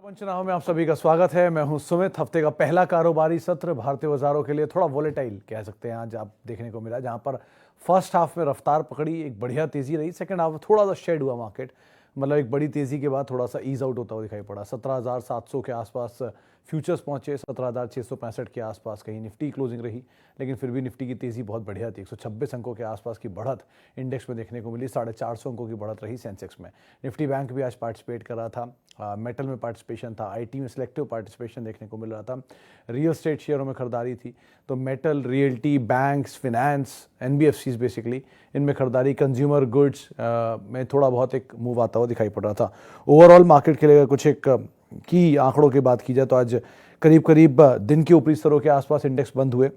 पंचनामा में आप सभी का स्वागत है। मैं हूं सुमित। हफ्ते का पहला कारोबारी सत्र भारतीय बाजारों के लिए थोड़ा वोलेटाइल कह सकते हैं आज आप देखने को मिला, जहां पर फर्स्ट हाफ में रफ्तार पकड़ी, एक बढ़िया तेजी रही। सेकंड हाफ में थोड़ा सा शेड हुआ मार्केट, मतलब एक बड़ी तेजी के बाद थोड़ा सा ईज आउट होता हुआ दिखाई पड़ा। 17,700 के आसपास फ्यूचर्स पहुंचे, 17,665 के आसपास कहीं निफ्टी क्लोजिंग रही, लेकिन फिर भी निफ्टी की तेजी बहुत बढ़िया थी। 126 अंकों के आसपास की बढ़त इंडेक्स में देखने को मिली। 450 अंकों की बढ़त रही सेंसेक्स में। निफ्टी बैंक भी आज पार्टिसिपेट कर रहा था। मेटल में पार्टिसिपेशन था, आईटी में सिलेक्टिव पार्टिसिपेशन देखने को मिल रहा था। रियल एस्टेट शेयरों में खरीदारी थी, तो metal, realty, banks, finance, NBFCs basically इनमें खरीदारी। कंज्यूमर गुड्स में थोड़ा बहुत एक मूव आता हुआ दिखाई पड़ रहा था। ओवरऑल मार्केट के लिए कुछ एक की आंकड़ों की बात की जाए तो आज करीब करीब दिन के ऊपरी स्तरों के आसपास इंडेक्स बंद हुए।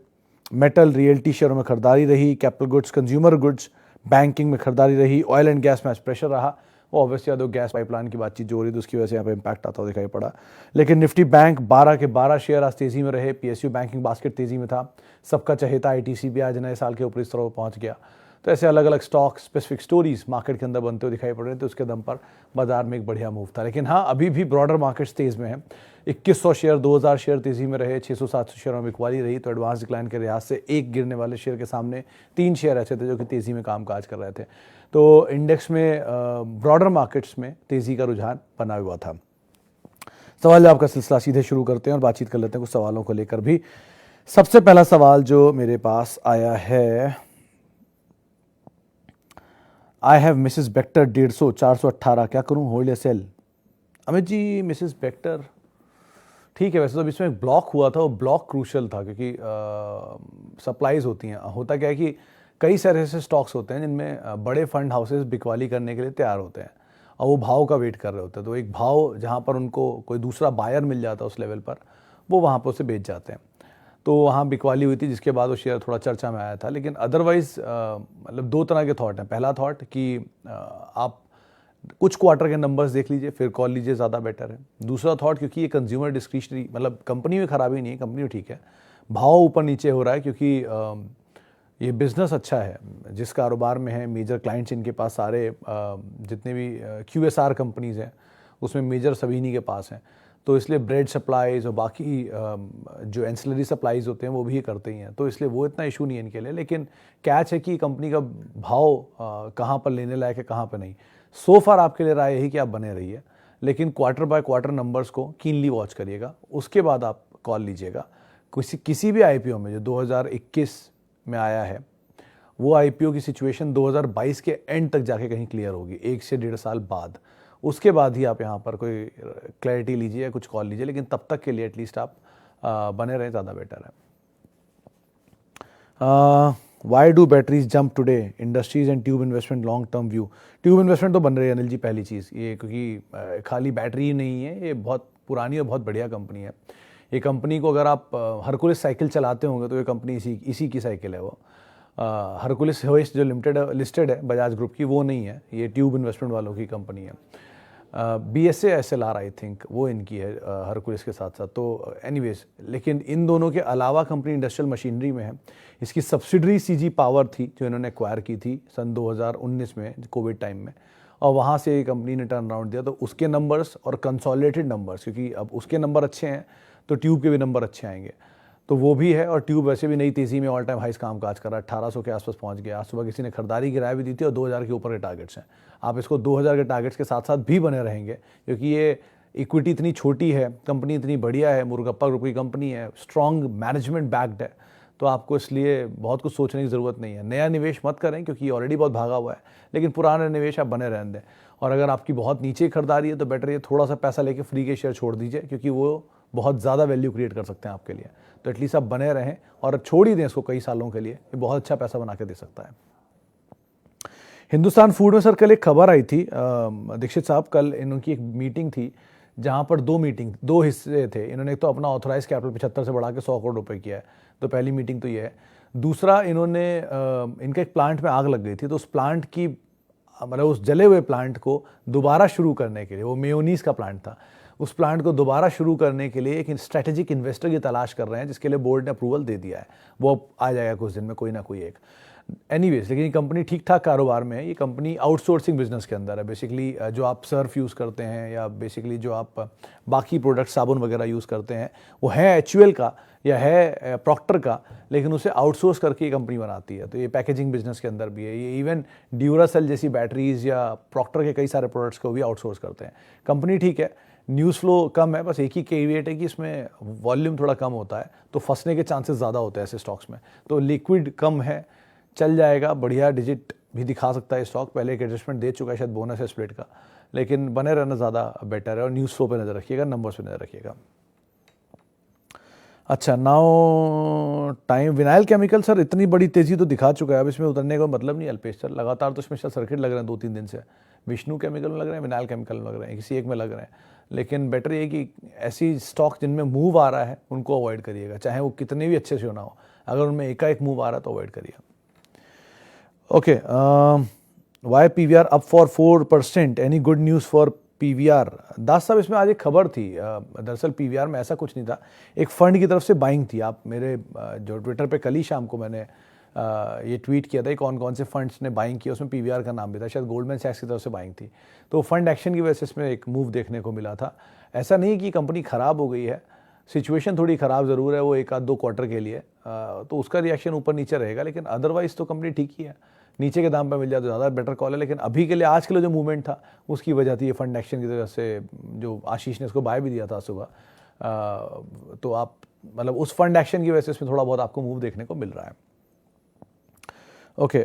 मेटल, रियल्टी शेयरों में खरीदारी रही। Capital goods, consumer goods, banking में खरीदारी रही। ऑयल एंड गैस में आज प्रेशर रहा। वो ऑब्वियसली जो गैस पाइपलाइन की बातचीत जो हो रही थी उसकी वजह से यहाँ पे इम्पैक्ट आता हुआ दिखाई पड़ा। लेकिन निफ्टी बैंक 12 के 12 शेयर आज तेजी में रहे। पीएसयू बैंकिंग बास्केट तेजी में था। सबका चहेता आईटीसी भी आज नए साल के ऊपरी स्तरों पर पहुंच गया। तो ऐसे अलग अलग स्टॉक स्पेसिफिक स्टोरीज मार्केट के अंदर बनते हुए दिखाई पड़ रहे थे। उसके दम पर बाजार में एक बढ़िया मूव था। लेकिन हाँ, अभी भी ब्रॉडर मार्केट्स तेज में है। 2100 शेयर, 2000 शेयर तेजी में रहे। 600-700 शेयरों में बिकवाली रही। तो एडवांस डिक्लाइन के लिहाज से एक गिरने वाले शेयर के सामने 3 शेयर ऐसे थे जो कि तेजी में कामकाज कर रहे थे। तो इंडेक्स में ब्रॉडर मार्केट्स में तेजी का रुझान बना हुआ था। सवाल जवाब का सिलसिला सीधे शुरू करते हैं और बातचीत कर लेते हैं कुछ सवालों को लेकर भी। सबसे पहला सवाल जो मेरे पास आया है, आई हैव मिसेस बेक्टर 150 418 क्या करूं, होल्ड या सेल? अमित जी, मिसेस बेक्टर ठीक है। वैसे तो इसमें एक ब्लॉक हुआ था, वो ब्लॉक क्रूशल था क्योंकि सप्लाईज होती हैं। होता क्या है कि कई सारे ऐसे स्टॉक्स होते हैं जिनमें बड़े फंड हाउसेस बिकवाली करने के लिए तैयार होते हैं और वो भाव का वेट कर रहे होते हैं। तो एक भाव जहाँ पर उनको कोई दूसरा बायर मिल जाता है उस लेवल पर, वो वहाँ पर उसे बेच जाते हैं। तो वहाँ बिकवाली हुई थी, जिसके बाद वो शेयर थोड़ा चर्चा में आया था। लेकिन अदरवाइज मतलब 2 तरह के थॉट हैं। पहला थॉट कि आप कुछ क्वार्टर के नंबर्स देख लीजिए, फिर कॉल लीजिए, ज़्यादा बेटर है। दूसरा थॉट, क्योंकि ये कंज्यूमर डिस्क्रिशनरी, मतलब कंपनी में खराबी नहीं है, कंपनी में ठीक है, भाव ऊपर नीचे हो रहा है क्योंकि ये बिज़नेस अच्छा है जिस कारोबार में है। मेजर क्लाइंट्स इनके पास सारे जितने भी QSR कंपनीज़ हैं उसमें मेजर सभी इन्हीं के पास हैं। तो इसलिए ब्रेड सप्लाईज और बाकी जो एंसिलरी सप्लाईज होते हैं वो भी करते ही हैं, तो इसलिए वो इतना इशू नहीं है इनके लिए। लेकिन कैच है कि कंपनी का भाव कहाँ पर लेने लायक है, कहाँ पर नहीं। सो फार आपके लिए राय यही कि आप बने रहिए, लेकिन क्वार्टर बाय क्वार्टर नंबर्स को कीनली वॉच करिएगा, उसके बाद आप कॉल लीजिएगा। किसी भी IPO में जो 2021 में आया है, वो IPO की सिचुएशन 2022 के एंड तक जाके कहीं क्लियर होगी, 1 से 1.5 साल बाद। उसके बाद ही आप यहाँ पर कोई क्लैरिटी लीजिए या कुछ कॉल लीजिए, लेकिन तब तक के लिए एटलीस्ट आप बने रहें, ज़्यादा बेटर है। Why do batteries jump today, industries and tube investment long term view? Tube investment तो बन रही है अनिल जी, पहली चीज़ ये, क्योंकि खाली बैटरी ही नहीं है, ये बहुत पुरानी और बहुत बढ़िया कंपनी है। ये कंपनी को अगर आप हरकुलिस साइकिल चलाते होंगे तो ये कंपनी इसी की साइकिल है। वो हरकुलिस होइस्ट जो लिस्टेड है बजाज ग्रुप की, वो नहीं है, ये ट्यूब इन्वेस्टमेंट वालों की कंपनी है। BSA SLR आई थिंक वो इनकी है हरकुलिस के साथ साथ। तो एनीवेज, लेकिन इन दोनों के अलावा कंपनी इंडस्ट्रियल मशीनरी में है। इसकी सब्सिडरी CG पावर थी जो इन्होंने एक्वायर की थी सन 2019 में, कोविड टाइम में, और वहाँ से कंपनी ने टर्न अराउंड दिया। तो उसके नंबर्स और कंसोलिडेटेड नंबर्स, क्योंकि अब उसके नंबर अच्छे हैं तो ट्यूब के भी नंबर अच्छे आएंगे, तो वो भी है। और ट्यूब वैसे भी नई तेज़ी में ऑल टाइम हाइस काम काज कर रहा है, 1800 के आसपास पहुंच गया। आज सुबह किसी ने खरीदारी की राय भी दी थी और 2000 के ऊपर के टारगेट्स हैं। आप इसको 2000 के टारगेट्स के साथ साथ भी बने रहेंगे, क्योंकि ये इक्विटी इतनी छोटी है, कंपनी इतनी बढ़िया है, मुरुगप्पा ग्रुप की कंपनी है, स्ट्रॉन्ग मैनेजमेंट बैक्ड है, तो आपको इसलिए बहुत कुछ सोचने की ज़रूरत नहीं है। नया निवेश मत करें क्योंकि ऑलरेडी बहुत भागा हुआ है, लेकिन पुराना निवेश आप बने रहने दें। और अगर आपकी बहुत नीचे खरीदारी है तो बेटर ये थोड़ा सा पैसा लेके फ्री के शेयर छोड़ दीजिए, क्योंकि वो बहुत ज़्यादा वैल्यू क्रिएट कर सकते हैं आपके लिए। तो एटलीस्ट आप बने रहें और छोड़ ही दें इसको कई सालों के लिए, ये बहुत अच्छा पैसा बना के दे सकता है। हिंदुस्तान फूड में सर कल एक खबर आई थी, दीक्षित साहब, कल इनकी एक मीटिंग थी जहां पर 2 हिस्से थे। इन्होंने एक तो अपना ऑथराइज कैपिटल 75 से बढ़ा के 100 करोड़ रुपए किया है, तो पहली मीटिंग तो ये है। दूसरा, इन्होंने इनका एक प्लांट में आग लग गई थी, तो उस प्लांट की मतलब उस जले हुए प्लांट को दोबारा शुरू करने के लिए, वो मेयोनीज का प्लांट था, उस प्लांट को दोबारा शुरू करने के लिए एक स्ट्रेटेजिक इन्वेस्टर की तलाश कर रहे हैं, जिसके लिए बोर्ड ने अप्रूवल दे दिया है। वो अब आ जाएगा कुछ दिन में, कोई ना कोई एक। एनीवेज, लेकिन ये कंपनी ठीक ठाक कारोबार में है। ये कंपनी आउटसोर्सिंग बिजनेस के अंदर है। बेसिकली जो आप सर्फ यूज़ करते हैं या बेसिकली जो आप बाकी प्रोडक्ट साबुन वगैरह यूज़ करते हैं वो है HUL का या है प्रॉक्टर का, लेकिन उसे आउटसोर्स करके ये कंपनी बनाती है। तो ये पैकेजिंग बिजनेस के अंदर भी है। ये इवन ड्यूरासेल जैसी बैटरीज या प्रॉक्टर के कई सारे प्रोडक्ट्स को भी आउटसोर्स करते हैं। कंपनी ठीक है, न्यूज़ फ्लो कम है, बस एक ही कैविएट है कि इसमें वॉल्यूम थोड़ा कम होता है, तो फंसने के चांसेस ज़्यादा होते हैं ऐसे स्टॉक्स में। तो लिक्विड कम है, चल जाएगा, बढ़िया डिजिट भी दिखा सकता है स्टॉक। पहले एक एडजस्टमेंट दे चुका है, शायद बोनस है स्प्लिट का, लेकिन बने रहना ज़्यादा बेटर है। और न्यूज़ फ्लो पे नज़र रखिएगा, नंबर्स पे नज़र रखिएगा। अच्छा, now time vinyl chemical sir इतनी बड़ी तेज़ी तो दिखा चुका है, अब इसमें उतरने का मतलब नहीं अल्पेश सर। लगातार तो इसमें सर्किट लग रहे हैं 2-3 दिन से। विष्णु केमिकल में लग रहे हैं, विनाइल केमिकल में लग रहे हैं, किसी एक में लग रहे हैं। लेकिन बेटर ये कि ऐसी स्टॉक जिनमें मूव आ रहा है उनको अवॉइड करिएगा, चाहे वो कितने भी अच्छे से होना हो। अगर उनमें एकाएक मूव आ रहा है तो अवॉइड करिएगा। Okay, why PVR up for 4%, any good news for PVR? Das साहब, इसमें आज एक खबर थी। दरअसल PVR में ऐसा कुछ नहीं था, एक फंड की तरफ से बाइंग थी। आप मेरे जो ट्विटर पे कल ही शाम को मैंने ये ट्वीट किया था, कौन कौन से फंड्स ने बाइंग किया, उसमें PVR का नाम भी था। शायद गोल्डमैन सैक्स की तरफ से बाइंग थी। तो फंड एक्शन की वजह से इसमें एक मूव देखने को मिला था। ऐसा नहीं कि कंपनी ख़राब हो गई है, सिचुएशन थोड़ी ख़राब ज़रूर है, वो 1-2 क्वार्टर के लिए, तो उसका रिएक्शन ऊपर नीचे रहेगा, लेकिन अदरवाइज़ तो कंपनी ठीक ही है। नीचे के दाम पे मिल जाए तो ज़्यादा बेटर कॉल है। लेकिन अभी के लिए, आज के लिए जो मूवमेंट था उसकी वजह थी ये फंड एक्शन की वजह से, जो आशीष ने इसको बाय भी दिया था सुबह। तो आप मतलब उस फंड एक्शन की वजह से इसमें थोड़ा बहुत आपको मूव देखने को मिल रहा है। ओके,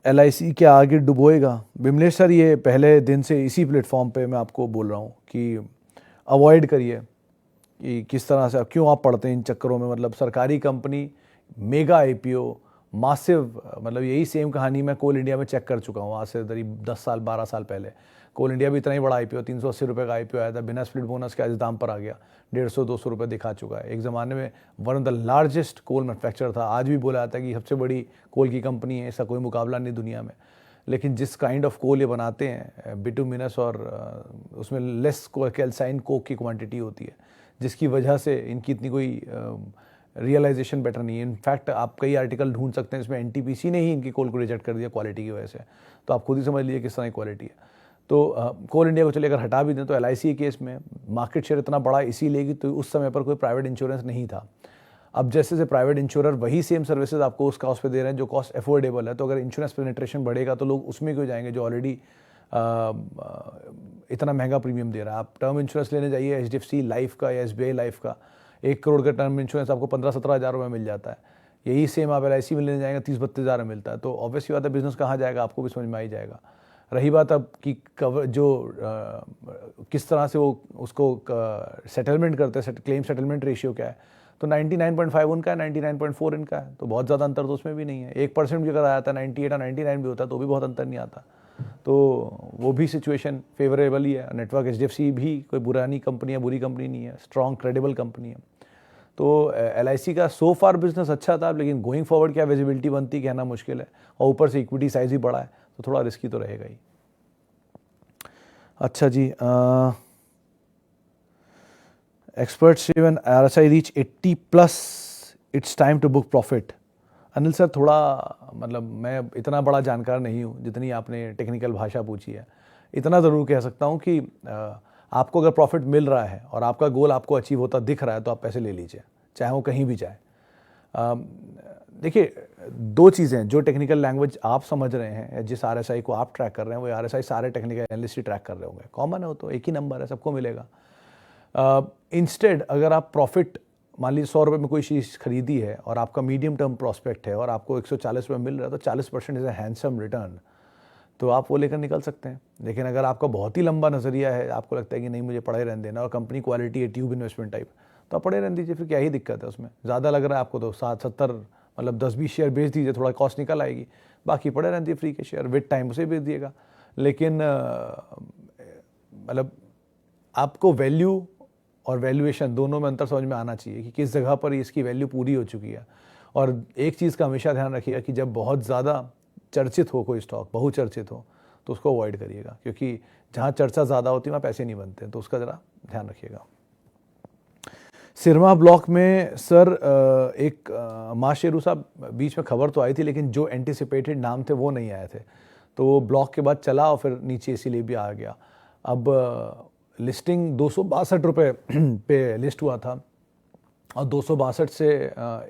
LIC क्या आगे डुबोएगा? बिमलेश सर, ये पहले दिन से इसी प्लेटफॉर्म पे मैं आपको बोल रहा हूँ कि अवॉइड करिए कि किस तरह से, क्यों आप पढ़ते हैं इन चक्करों में। मतलब सरकारी कंपनी, मेगा IPO, मासिव, मतलब यही सेम कहानी मैं कोल इंडिया में चेक कर चुका हूँ आज से 10 साल 12 साल पहले। कोल इंडिया भी इतना ही बड़ा IPO, 380 रुपये का IPO आया था, बिना स्प्लिट बोनस के आज दाम पर आ गया, 150-200 रुपये दिखा चुका है। एक ज़माने में one of the largest coal manufacturer था, आज भी बोला जाता है कि सबसे बड़ी कोल की कंपनी है, इसका कोई मुकाबला नहीं दुनिया में। लेकिन जिस काइंड ऑफ कोल ये बनाते हैं, बिटुमिनस, और उसमें लेस कैल्साइन कोक की क्वांटिटी होती है, जिसकी वजह से इनकी इतनी कोई रियलाइजेशन बेटर नहीं है। इनफैक्ट आप कई आर्टिकल ढूंढ सकते हैं, इसमें NTPC ने ही इनकी कोल को रिजेक्ट कर दिया क्वालिटी की वजह से। तो आप खुद ही समझ लीजिए किस तरह की क्वालिटी है। तो कोल इंडिया को चलिए अगर हटा भी दें तो LIC के केस में मार्केट शेयर इतना बड़ा इसीलिए कि तो उस समय पर कोई प्राइवेट इंश्योरेंस नहीं था। अब जैसे से प्राइवेट इंश्योरर वही सेम सर्विसेज आपको उस कॉस्ट पे दे रहे हैं जो कॉस्ट अफोर्डेबल है, तो अगर इंश्योरेंस पेनिट्रेशन बढ़ेगा तो लोग उसमें क्यों जाएंगे जो ऑलरेडी इतना महंगा प्रीमियम दे रहा है। आप टर्म इंश्योरेंस लेने जाइए HDFC लाइफ का या SBI लाइफ का, 1 करोड़ का टर्म इंश्योरेंस आपको 15-17 हज़ार रुपये मिल जाता है। यही सेम आप LIC में लेने जाएंगे 30-32 हज़ार में मिलता है। तो ऑब्वियसली बात है, बिजनेस कहाँ जाएगा आपको भी समझ में आ ही जाएगा। रही बात अब कि कवर जो किस तरह से वो उसको सेटलमेंट करते हैं, क्लेम सेटलमेंट रेशियो क्या है, तो 99.5 उनका है, 99.4 इनका है, तो बहुत ज़्यादा अंतर तो उसमें भी नहीं है। 1% भी अगर आया था 98 और 99 भी होता तो भी बहुत अंतर नहीं आता। तो वो भी सिचुएशन फेवरेबल ही है। नेटवर्क HDFC भी कोई पुरानी कंपनी है, बुरी कंपनी नहीं है, स्ट्रॉन्ग क्रेडिबल कंपनी है। तो LIC का सो फार बिजनेस अच्छा था, लेकिन गोइंग फॉरवर्ड क्या विजिबिलिटी बनती कहना मुश्किल है, और ऊपर से इक्विटी साइज भी बड़ा है, तो थोड़ा रिस्की तो रहेगा ही। अच्छा जी, experts even RSI reach 80+, it's time to book profit. Anil sir, थोड़ा मतलब मैं इतना बड़ा जानकार नहीं हूँ जितनी आपने टेक्निकल भाषा पूछी है। इतना ज़रूर कह सकता हूँ कि आपको अगर प्रॉफिट मिल रहा है और आपका गोल आपको अचीव होता दिख रहा है तो आप पैसे ले लीजिए, चाहे वो कहीं भी जाए। देखिए, 2 चीज़ें जो टेक्निकल लैंग्वेज आप समझ रहे हैं, जिस RSI को आप ट्रैक कर रहे हैं, वो RSI सारे टेक्निकल एनालिस्ट ही ट्रैक कर रहे होंगे। कॉमन है, वो तो एक ही नंबर है, सबको मिलेगा। इंस्टेड अगर आप प्रॉफिट, मान लीजिए 100 रुपये में कोई चीज़ खरीदी है और आपका मीडियम टर्म प्रॉस्पेक्ट है और आपको 140 रुपये मिल रहा है, तो 40% इज़ अ हैंडसम रिटर्न, तो आप वो लेकर निकल सकते हैं। लेकिन अगर आपका बहुत ही लंबा नज़रिया है, आपको लगता है कि नहीं मुझे पड़े रहने देना, और कंपनी क्वालिटी है, ट्यूब इन्वेस्टमेंट टाइप, तो आप पड़े रहने दीजिए, फिर क्या ही दिक्कत है उसमें। ज़्यादा लग रहा है आपको तो 60-70 मतलब 10-20 शेयर बेच दीजिए, थोड़ा कॉस्ट निकल आएगी, बाकी पड़े रहने दीजिए फ्री के शेयर, विद टाइम उसे बेच दिएगा। लेकिन मतलब आपको वैल्यू और वैल्यूएशन दोनों में अंतर समझ में आना चाहिए कि किस जगह पर इसकी वैल्यू पूरी हो चुकी है। और एक चीज़ का हमेशा ध्यान रखिएगा कि जब बहुत ज़्यादा चर्चित हो कोई स्टॉक, बहुचर्चित हो, तो उसको अवॉइड करिएगा, क्योंकि जहाँ चर्चा ज़्यादा होती है वहाँ पैसे नहीं बनते हैं, तो उसका ज़रा ध्यान रखिएगा। सिरमा ब्लॉक में सर एक माँ शेरू साहब बीच में खबर तो आई थी, लेकिन जो एंटिसिपेटेड नाम थे वो नहीं आए थे, तो वो ब्लॉक के बाद चला और फिर नीचे इसीलिए भी आ गया। अब लिस्टिंग 262 रुपये पे लिस्ट हुआ था और 262 से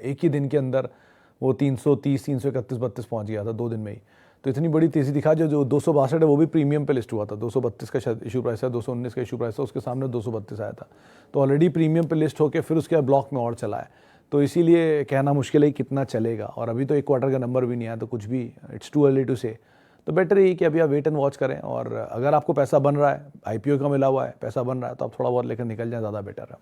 एक ही दिन के अंदर वो 330, 331, 32 पहुँच गया था 2 दिन में ही। तो इतनी बड़ी तेज़ी दिखा, जो 262 है वो भी प्रीमियम पे लिस्ट हुआ था। 232 का शायद इशू प्राइस है, 219 का इशू प्राइस है, उसके सामने 232 आया था, तो ऑलरेडी प्रीमियम पे लिस्ट होकर फिर उसके बाद ब्लॉक में और चला है। तो इसीलिए कहना मुश्किल है कितना चलेगा, और अभी तो 1 क्वार्टर का नंबर भी नहीं आया, तो कुछ भी इट्स टू अर्ली टू से। तो बेटर यही कि अभी आप वेट एंड वॉच करें, और अगर आपको पैसा बन रहा है, IPO का मिला हुआ है, पैसा बन रहा है, तो आप थोड़ा बहुत लेकर निकल जाएं, ज़्यादा बेटर है।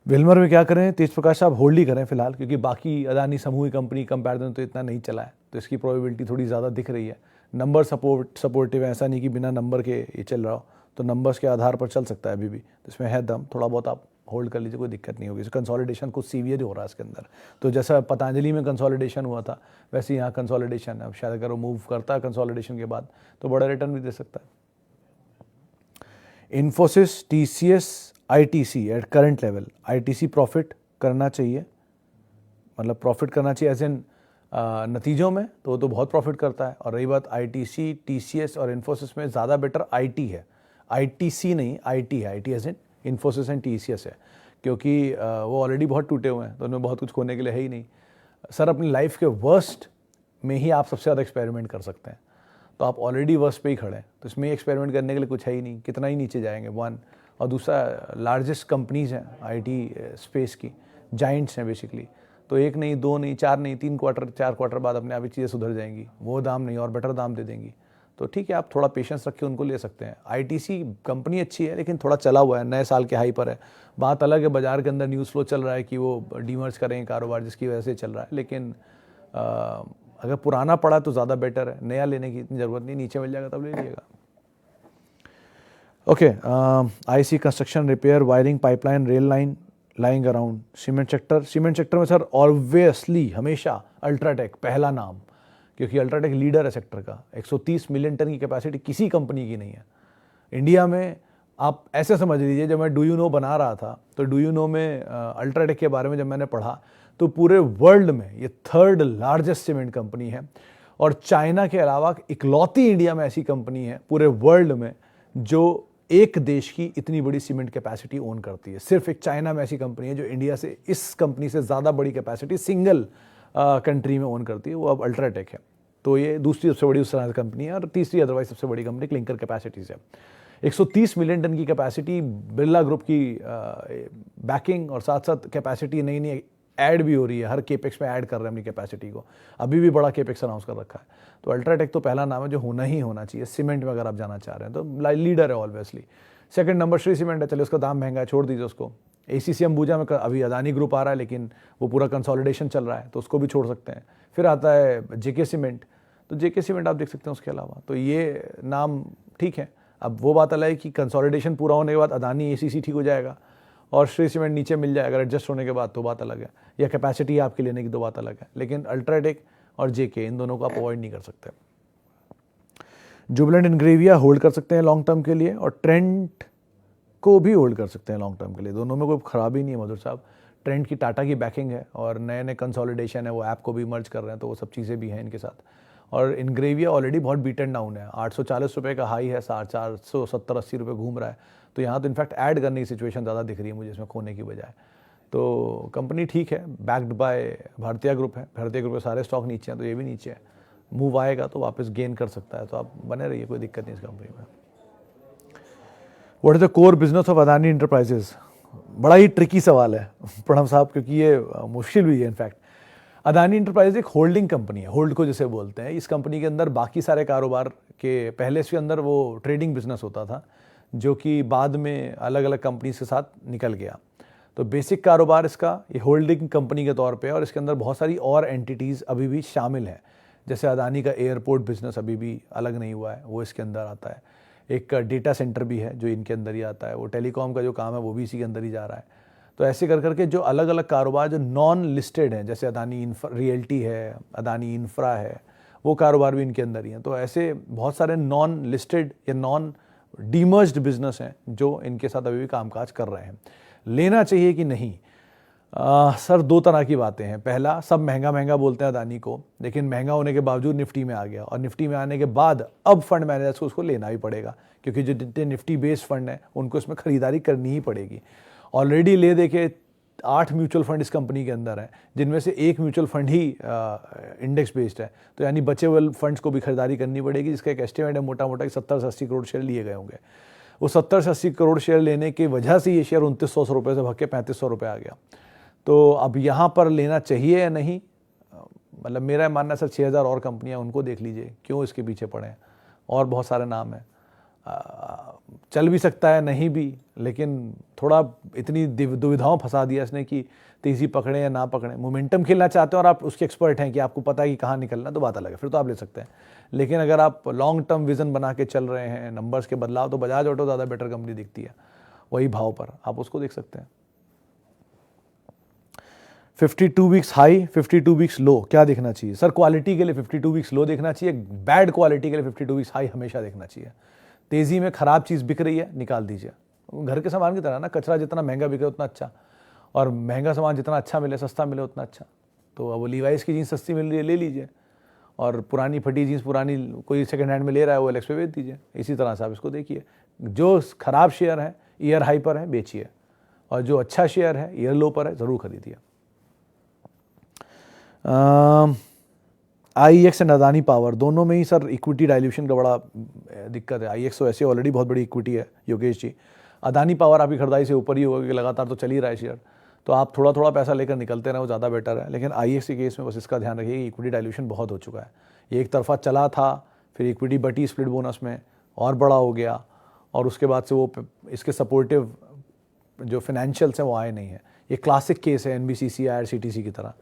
विल्मर में क्या करें? तेज प्रकाश साहब होल्ड ही करें फिलहाल, क्योंकि बाकी अदानी समूह कंपनी कंपैरिजन तो इतना नहीं चला है, तो इसकी प्रोबेबिलिटी थोड़ी ज़्यादा दिख रही है। नंबर सपोर्टिव है, ऐसा नहीं कि बिना नंबर के ये चल रहा हो, तो नंबर्स के आधार पर चल सकता है अभी भी, तो इसमें है दम। थोड़ा बहुत आप होल्ड कर लीजिए, कोई दिक्कत नहीं होगी। कंसोलिडेशन कुछ सीवियर हो रहा है इसके अंदर, तो जैसा पतंजलि में कंसोलिडेशन हुआ था वैसे यहाँ कंसोलिडेशन है। अब शायद अगर वो मूव करता है कंसोलिडेशन के बाद तो बड़ा रिटर्न भी दे सकता है। Infosys, TCS, ITC at current level, ITC profit करना चाहिए, मतलब प्रॉफिट करना चाहिए एज इन नतीजों में, तो वो तो बहुत प्रॉफिट करता है। और रही बात ITC, TCS और इन्फोसिस में, ज़्यादा बेटर IT है, ITC नहीं, IT है। IT as in Infosys and TCS है, क्योंकि वो ऑलरेडी बहुत टूटे हुए हैं, तो उनमें बहुत कुछ खोने के लिए है ही नहीं। सर अपनी लाइफ के वर्स्ट में ही आप सबसे ज़्यादा एक्सपेरिमेंट कर सकते हैं, तो आप ऑलरेडी वर्स्ट पे ही खड़े हैं, तो इसमें एक्सपेरिमेंट करने के लिए कुछ है ही नहीं, कितना ही नीचे जाएंगे। 1 और दूसरा, लार्जेस्ट कंपनीज़ हैं IT स्पेस की, जाइंट्स हैं बेसिकली, तो 1 नहीं, 2 नहीं, 4 नहीं, 3 क्वार्टर 4 क्वार्टर बाद अपने आप ही चीज़ें सुधर जाएंगी, वो दाम नहीं और बेटर दाम दे देंगी। तो ठीक है, आप थोड़ा पेशेंस रख के उनको ले सकते हैं। ITC कंपनी अच्छी है, लेकिन थोड़ा चला हुआ है, नए साल के हाई पर है। बात अलग है, बाजार के अंदर न्यूज़ फ्लो चल रहा है कि वो डीमर्ज करेंगे कारोबार, जिसकी वजह से चल रहा है, लेकिन अगर पुराना पड़ा तो ज़्यादा बेटर है, नया लेने की इतनी ज़रूरत नहीं, नीचे मिल जाएगा तब ले लीजिएगा। Okay, IC construction, repair, wiring, pipeline, rail line lying around. Cement sector में सर ऑब्वियसली हमेशा अल्ट्राटेक पहला नाम, क्योंकि अल्ट्राटेक लीडर है सेक्टर का। 130 मिलियन टन की कैपेसिटी किसी कंपनी की नहीं है इंडिया में। आप ऐसे समझ लीजिए, जब मैं डू यू नो बना रहा था, तो डू यू नो में अल्ट्राटेक के बारे में जब मैंने पढ़ा, तो पूरे वर्ल्ड में ये 3rd लार्जेस्ट सीमेंट कंपनी है, और चाइना के अलावा इकलौती इंडिया में ऐसी कंपनी है पूरे वर्ल्ड में जो एक देश की इतनी बड़ी सीमेंट कैपेसिटी ओन करती है। सिर्फ एक चाइना में ऐसी कंपनी है जो इंडिया से, इस कंपनी से ज़्यादा बड़ी कैपेसिटी सिंगल कंट्री में ओन करती है, वो अब अल्ट्राटेक है। तो ये दूसरी सबसे बड़ी उस तरह की कंपनी है, और तीसरी अदरवाइज सबसे बड़ी कंपनी क्लिंकर कैपेसिटीज़ है। 130 मिलियन टन की कैपेसिटी, बिरला ग्रुप की बैकिंग, और साथ साथ कैपेसिटी नई नई ऐड भी हो रही है, हर केपेक्स में ऐड कर रहे हैं अपनी कैपेसिटी को, अभी भी बड़ा केपेक्स अनाउंस कर रखा है। तो अल्ट्राटेक तो पहला नाम है जो होना ही होना चाहिए सीमेंट में, अगर आप जाना चाह रहे हैं तो लीडर है obviously. Second number Shri cement है, चलिए उसका दाम महंगा है, छोड़ दीजिए उसको। ACC अंबुजा में अभी अदानी ग्रुप आ रहा है, लेकिन वो पूरा कंसोलिडेशन चल रहा है, तो उसको भी छोड़ सकते हैं। फिर आता है JK सीमेंट, तो JK सीमेंट आप देख सकते हैं उसके अलावा, तो ये नाम ठीक है। अब वो बात अलग है कि कंसोलिडेशन पूरा होने के बाद अदानी ACC ठीक हो जाएगा और श्री सीमेंट नीचे मिल जाएगा एडजस्ट होने के बाद, तो बात अलग है, या कैपेसिटी आपके लेने की तो बात अलग है। लेकिन अल्ट्राटेक और JK, इन दोनों को आप अवॉइड नहीं कर सकते। जुबिलेंट इंग्रेविया होल्ड कर सकते हैं लॉन्ग टर्म के लिए, और ट्रेंट को भी होल्ड कर सकते हैं लॉन्ग टर्म के लिए। दोनों में कोई खराबी नहीं है मधुर साहब। ट्रेंट की टाटा की बैकिंग है, और नए नए कंसोलिडेशन है, वो ऐप को भी मर्ज कर रहे हैं, तो वो सब चीज़ें भी हैं इनके साथ। और इंग्रेविया ऑलरेडी बहुत बीटन डाउन है, 840 रुपये का हाई है, 470-80 रुपये घूम रहा है, तो यहाँ तो इनफैक्ट ऐड करने की सिचुएशन ज़्यादा दिख रही है मुझे इसमें खोने की बजाय। तो कंपनी ठीक है, बैक्ड बाय भारतीय ग्रुप है, भारतीय ग्रुप के सारे स्टॉक नीचे हैं, तो ये भी नीचे है, मूव आएगा तो वापस गेन कर सकता है, तो आप बने रहिए, कोई दिक्कत नहीं इस कंपनी में। What is the core business of Adani enterprises? बड़ा ही ट्रिकी सवाल है प्रणव साहब, क्योंकि ये मुश्किल भी है। इनफैक्ट अदानी इंटरप्राइज एक होल्डिंग कंपनी है, होल्ड को जिसे बोलते हैं। इस कंपनी के अंदर बाकी सारे कारोबार के पहले इसके अंदर वो ट्रेडिंग बिजनेस होता था, जो कि बाद में अलग अलग कंपनीज के साथ निकल गया। तो बेसिक कारोबार इसका ये होल्डिंग कंपनी के तौर पे, और इसके अंदर बहुत सारी और एंटिटीज़ अभी भी शामिल हैं, जैसे अदानी का एयरपोर्ट बिजनेस अभी भी अलग नहीं हुआ है, वो इसके अंदर आता है। एक डेटा सेंटर भी है जो इनके अंदर ही आता है, वो टेलीकॉम का जो काम है वो भी इसी के अंदर ही जा रहा है। तो ऐसे कर करके जो अलग अलग कारोबार जो नॉन लिस्टेड हैं, जैसे अदानी रियल्टी है, अदानी इंफ्रा है, वो कारोबार भी इनके अंदर ही हैं। तो ऐसे बहुत सारे नॉन लिस्टेड या नॉन डीमर्ज्ड बिजनेस हैं जो इनके साथ अभी भी कामकाज कर रहे हैं। लेना चाहिए कि नहीं? सर, दो तरह की बातें हैं। पहला, सब महंगा महंगा बोलते हैं अदानी को, लेकिन महंगा होने के बावजूद निफ्टी में आ गया, और निफ्टी में आने के बाद अब फंड मैनेजर्स को उसको लेना भी पड़ेगा, क्योंकि जो जितने निफ्टी बेस्ड फंड हैं उनको इसमें खरीदारी करनी ही पड़ेगी। ऑलरेडी ले दे के 8 म्यूचुअल फंड इस कंपनी के अंदर हैं, जिनमें से एक म्यूचुअल फंड ही इंडेक्स बेस्ड है। तो यानी बचे हुए फंड्स को भी खरीदारी करनी पड़ेगी, जिसका एक एस्टिमेट है मोटा मोटा 70 से 80 करोड़ शेयर लिए गए होंगे। वो 70 से 80 करोड़ शेयर लेने की वजह से ये शेयर 2900 रुपये से भाग के 3500 रुपये आ गया। तो अब यहाँ पर लेना चाहिए या नहीं? मतलब मेरा मानना है सर, 6000 और कंपनियाँ, उनको देख लीजिए, क्यों इसके पीछे पड़े हैं। और बहुत सारे नाम हैं, चल भी सकता है, नहीं भी, लेकिन थोड़ा इतनी दुविधाओं फंसा दिया इसने कि तेज़ी पकड़े या ना पकड़े। मोमेंटम खेलना चाहते हो और आप उसके एक्सपर्ट हैं कि आपको पता है कि कहाँ निकलना, तो बात अलग है, फिर तो आप ले सकते हैं। लेकिन अगर आप लॉन्ग टर्म विज़न बना के चल रहे हैं, नंबर्स के बदलाव, तो बजाज ऑटो ज़्यादा बेटर कंपनी दिखती है वही भाव पर, आप उसको देख सकते हैं। 52 वीक्स हाई, 52 वीक्स लो, क्या देखना चाहिए? सर, क्वालिटी के लिए 52 वीक्स लो देखना चाहिए, बैड क्वालिटी के लिए 52 वीक्स हाई हमेशा देखना चाहिए। तेज़ी में ख़राब चीज़ बिक रही है, निकाल दीजिए। घर के सामान की तरह ना, कचरा जितना महंगा बिके उतना अच्छा, और महंगा सामान जितना अच्छा मिले, सस्ता मिले, उतना अच्छा। तो अब वो लीवाइस की जीन्स सस्ती मिल रही है, ले लीजिए, और पुरानी फटी जीन्स पुरानी कोई सेकंड हैंड में ले रहा है, वो एलेक्स पे बेच दीजिए। इसी तरह से आप इसको देखिए, जो ख़राब शेयर है, ईयर हाई पर है, बेचिए, और जो अच्छा शेयर है, ईयर लो पर है, ज़रूर खरीदिए। IEX एंड अदानी पावर, दोनों में ही सर इक्विटी डाइल्यूशन का बड़ा दिक्कत है। IEX तो ऐसे ऑलरेडी बहुत बड़ी इक्विटी है योगेश जी। अदानी पावर आपकी खरीदारी से ऊपर ही होगा, कि लगातार तो चल ही रहा है शेयर, तो आप थोड़ा थोड़ा पैसा लेकर निकलते रहे, वो ज़्यादा बेटर है। लेकिन IEX के केस में बस इसका ध्यान रखिए कि इक्विटी डाइल्यूशन बहुत हो चुका है। ये एक तरफा चला था, फिर इक्विटी बटी स्प्लिट बोनस में और बड़ा हो गया, और उसके बाद से वो इसके सपोर्टिव जो फाइनेंशियल्स हैं वो आए नहीं हैं। ये क्लासिक केस है NBCC IRCTC की तरह,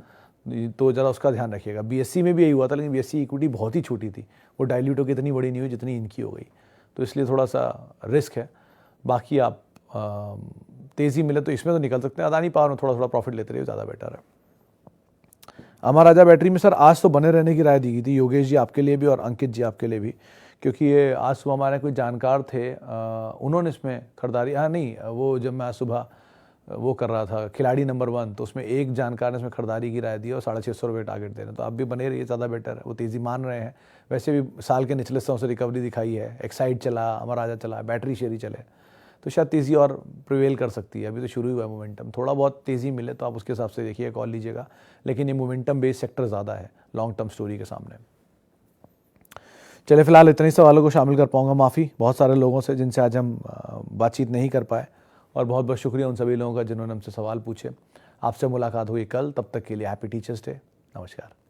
तो ज़रा उसका ध्यान रखिएगा। BSE में भी यही हुआ था, लेकिन BSE इक्विटी बहुत ही छोटी थी, वो डाइल्यूट होकर इतनी बड़ी नहीं हुई जितनी इनकी हो गई, तो इसलिए थोड़ा सा रिस्क है। बाकी आप तेज़ी मिले तो इसमें तो निकल सकते हैं, अदानी पावर में थोड़ा थोड़ा प्रॉफिट लेते रहिए, ज़्यादा बेटर है। अमर राजा बैटरी में सर आज तो बने रहने की राय दी गई थी, योगेश जी आपके लिए भी और अंकित जी आपके लिए भी, क्योंकि ये आज सुबह हमारे कोई जानकार थे, उन्होंने इसमें खरीदारी, नहीं, वो जब मैं आज सुबह वो कर रहा था खिलाड़ी नंबर 1, तो उसमें एक जानकार ने इसमें खरीदारी की राय दी और 650 रुपये टारगेट दे रहे हैं। तो आप भी बने रहिए, ज़्यादा बेटर है, वो तेज़ी मान रहे हैं। वैसे भी साल के निचले हिस्सों से रिकवरी दिखाई है, एक्साइड चला, अमर राजा चला, बैटरी शेयर ही चले, तो शायद तेज़ी और प्रिवेल कर सकती है। अभी तो शुरू ही हुआ है मोमेंटम, थोड़ा बहुत तेज़ी मिले तो आप उसके हिसाब से देखिए, कॉल लीजिएगा, लेकिन ये मोमेंटम बेस्ड सेक्टर ज़्यादा है लॉन्ग टर्म स्टोरी के सामने। चले, फिलहाल इतने सवालों को शामिल कर पाऊँगा, माफ़ी बहुत सारे लोगों से जिनसे आज हम बातचीत नहीं कर पाए, और बहुत बहुत शुक्रिया उन सभी लोगों का जिन्होंने हमसे सवाल पूछे। आपसे मुलाकात हुई कल, तब तक के लिए हैप्पी टीचर्स डे, नमस्कार।